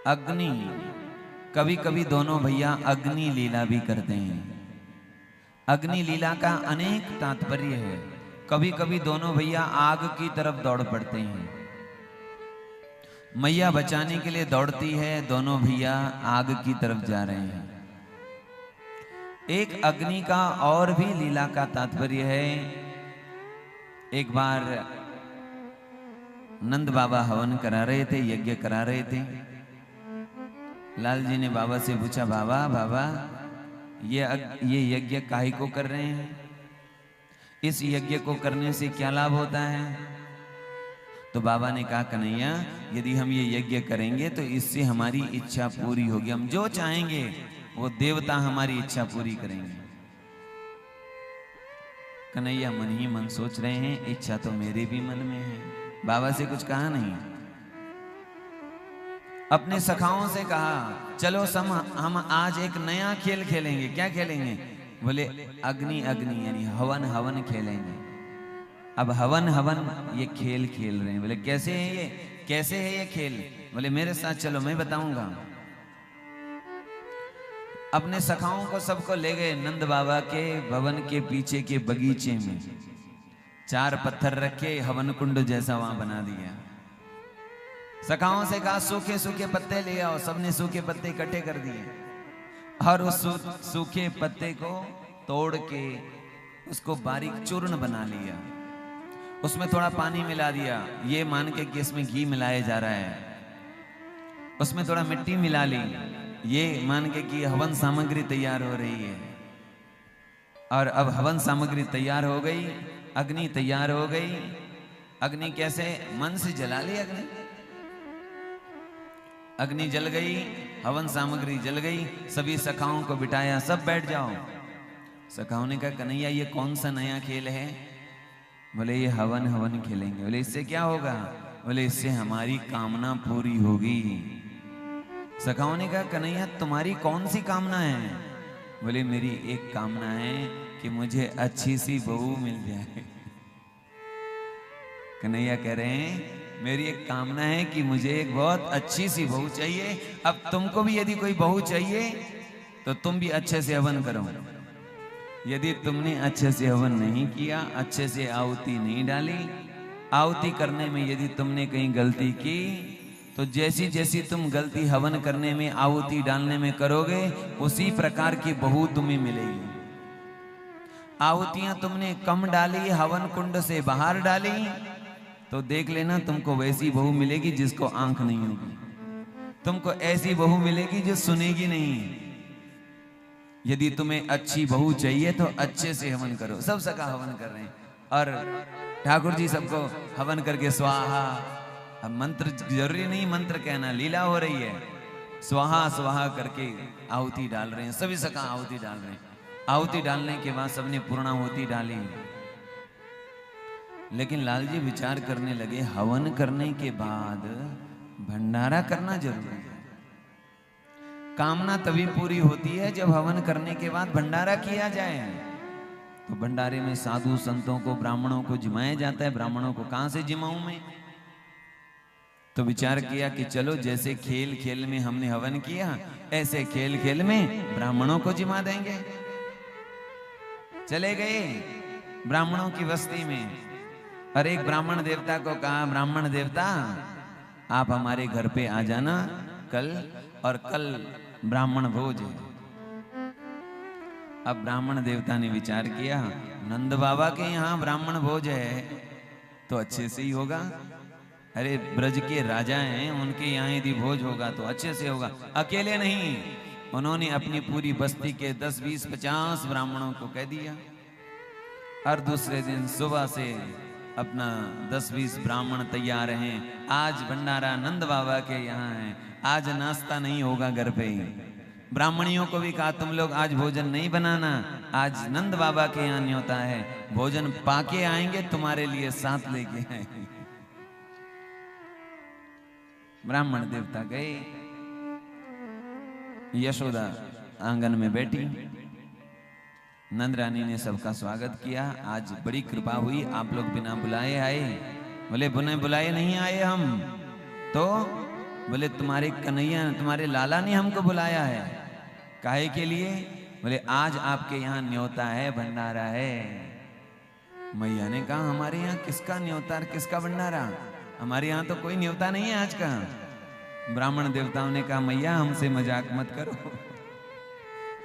अग्नि, कभी कभी दोनों भैया अग्नि लीला भी करते हैं। अग्नि लीला का अनेक तात्पर्य है। कभी कभी दोनों भैया आग की तरफ दौड़ पड़ते हैं। मैया बचाने के लिए दौड़ती है, दोनों भैया आग की तरफ जा रहे हैं। एक अग्नि का और भी लीला का तात्पर्य है। एक बार नंद बाबा हवन करा रहे थे, यज्ञ करा रहे थे। लाल जी ने बाबा से पूछा, बाबा बाबा ये यज्ञ काहे को कर रहे हैं? इस यज्ञ को करने से क्या लाभ होता है? तो बाबा ने कहा, कन्हैया यदि हम ये यज्ञ करेंगे तो इससे हमारी इच्छा पूरी होगी। हम जो चाहेंगे वो देवता हमारी इच्छा पूरी करेंगे। कन्हैया मन ही मन सोच रहे हैं, इच्छा तो मेरे भी मन में है। बाबा से कुछ कहा नहीं। अपने सखाओं से कहा, चलो हम आज एक नया खेल खेलेंगे। क्या खेलेंगे? बोले अग्नि अग्नि यानी हवन हवन खेलेंगे। अब हवन हवन ये खेल खेल रहे हैं। बोले कैसे है ये, कैसे है ये खेल? बोले मेरे साथ चलो, मैं बताऊंगा। अपने सखाओं को सबको ले गए नंद बाबा के भवन के पीछे के बगीचे में। 4 पत्थर रखे, हवन कुंड जैसा वहां बना दिया। सखाओं से कहा, सूखे सूखे पत्ते ले आओ। सबने सूखे पत्ते इकट्ठे कर दिए और उस सूखे पत्ते को तोड़ के उसको बारीक चूर्ण बना लिया। उसमें थोड़ा पानी मिला दिया, ये मान के कि इसमें घी मिलाया जा रहा है। उसमें थोड़ा मिट्टी मिला ली, ये मान के कि हवन सामग्री तैयार हो रही है। और अब हवन सामग्री तैयार हो गई, अग्नि तैयार हो गई। अग्नि कैसे? मन से जला ली अग्नि। अग्नि जल गई, हवन सामग्री जल गई। सभी सखाओं को बिठाया, सब बैठ जाओ। सखाओं ने कहा, कन्हैया ये कौन सा नया खेल है? बोले ये हवन हवन खेलेंगे। बोले इससे क्या होगा? बोले इससे हमारी कामना पूरी होगी। सखाओं ने कहा, कन्हैया तुम्हारी कौन सी कामना है? बोले मेरी एक कामना है कि मुझे अच्छी सी बहू मिल जाए। कन्हैया कह रहे हैं, मेरी एक कामना है कि मुझे एक बहुत अच्छी सी बहू चाहिए। अब तुमको भी यदि कोई बहू चाहिए तो तुम भी अच्छे से हवन करो। यदि तुमने अच्छे से हवन नहीं किया, अच्छे से आहुति नहीं डाली, आहुति करने में यदि तुमने कहीं गलती की, तो जैसी जैसी तुम गलती हवन करने में, आहुति डालने में करोगे, उसी प्रकार की बहू तुम्हें मिलेगी। आहुतियां तुमने कम डाली, हवन कुंड से बाहर डाली, तो देख लेना तुमको वैसी बहू मिलेगी जिसको आंख नहीं होगी। तुमको ऐसी बहू मिलेगी जो सुनेगी नहीं। यदि तुम्हें अच्छी बहू चाहिए तो अच्छे से हवन करो। सब सखा हवन कर रहे हैं और ठाकुर जी सबको हवन करके स्वाहा। अब मंत्र जरूरी नहीं मंत्र कहना, लीला हो रही है। स्वाहा स्वाहा करके आहुति डाल रहे हैं। सभी सखा आहुति डाल रहे हैं। आहुति डालने के बाद सबने पूर्णाहुति डाली। लेकिन लाल जी विचार करने लगे, हवन करने के बाद भंडारा करना जरूरी है। कामना तभी पूरी होती है जब हवन करने के बाद भंडारा किया जाए। तो भंडारे में साधु संतों को, ब्राह्मणों को जिमाया जाता है। ब्राह्मणों को कहां से जिमाऊं मैं? तो विचार किया कि चलो जैसे खेल खेल में हमने हवन किया, ऐसे खेल खेल में ब्राह्मणों को जिमा देंगे। चले गए ब्राह्मणों की बस्ती में और एक ब्राह्मण देवता को कहा, ब्राह्मण देवता आप हमारे घर पे आ जाना कल, और कल ब्राह्मण भोज है। अब ब्राह्मण देवता ने विचार किया, नंद बाबा के यहाँ ब्राह्मण भोज है तो अच्छे से ही होगा। अरे ब्रज के राजा हैं, उनके यहाँ यदि भोज होगा तो अच्छे से होगा। अकेले नहीं, उन्होंने अपनी पूरी बस्ती के 10, 20, 50 ब्राह्मणों को कह दिया। और दूसरे दिन सुबह से अपना 10, 20 ब्राह्मण तैयार हैं। आज भंडारा नंद बाबा के यहाँ है, आज नाश्ता नहीं होगा घर पे ही। ब्राह्मणियों को भी कहा, तुम लोग आज भोजन नहीं बनाना, आज नंद बाबा के यहाँ न्योता है, भोजन पाके आएंगे, तुम्हारे लिए साथ लेके आएंगे। ब्राह्मण देवता गए। यशोदा आंगन में बैठी, नंद रानी ने सबका स्वागत किया। आज बड़ी कृपा हुई, आप लोग बिना बुलाए आए। बोले बिना बुलाए नहीं आए हम तो बोले तुम्हारे कन्हैया, तुम्हारे लाला ने हमको बुलाया है। काहे के लिए? बोले आज आपके यहाँ न्योता है, भंडारा है। मैया ने कहा हमारे यहाँ किसका न्योता, किसका भंडारा? हमारे यहाँ तो कोई न्योता नहीं है आज का। ब्राह्मण देवताओं ने कहा मैया हमसे मजाक मत करो,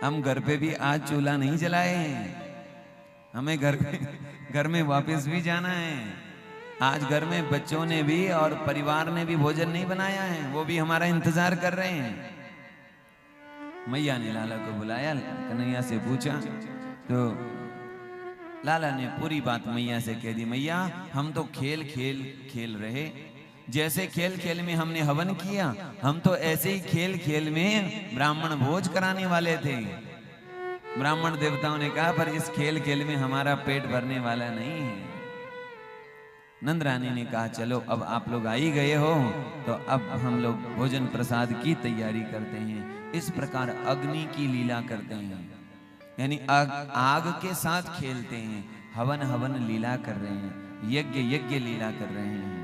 हम घर पे भी आज चूल्हा नहीं जलाए हैं, हमें घर में वापस भी जाना है। आज घर में बच्चों ने भी और परिवार ने भी भोजन नहीं बनाया है, वो भी हमारा इंतजार कर रहे हैं। मैया ने लाला को बुलाया, कन्हैया से पूछा तो लाला ने पूरी बात मैया से कह दी। मैया हम तो खेल रहे, जैसे खेल खेल में हमने हवन किया, हम तो ऐसे ही खेल खेल में ब्राह्मण भोज कराने वाले थे। ब्राह्मण देवताओं ने कहा पर इस खेल खेल में हमारा पेट भरने वाला नहीं है। नंद रानी ने कहा चलो अब आप लोग आ ही गए हो तो अब हम लोग भोजन प्रसाद की तैयारी करते हैं। इस प्रकार अग्नि की लीला करते हैं, यानी आग के साथ खेलते हैं, हवन लीला कर रहे हैं, यज्ञ लीला कर रहे हैं।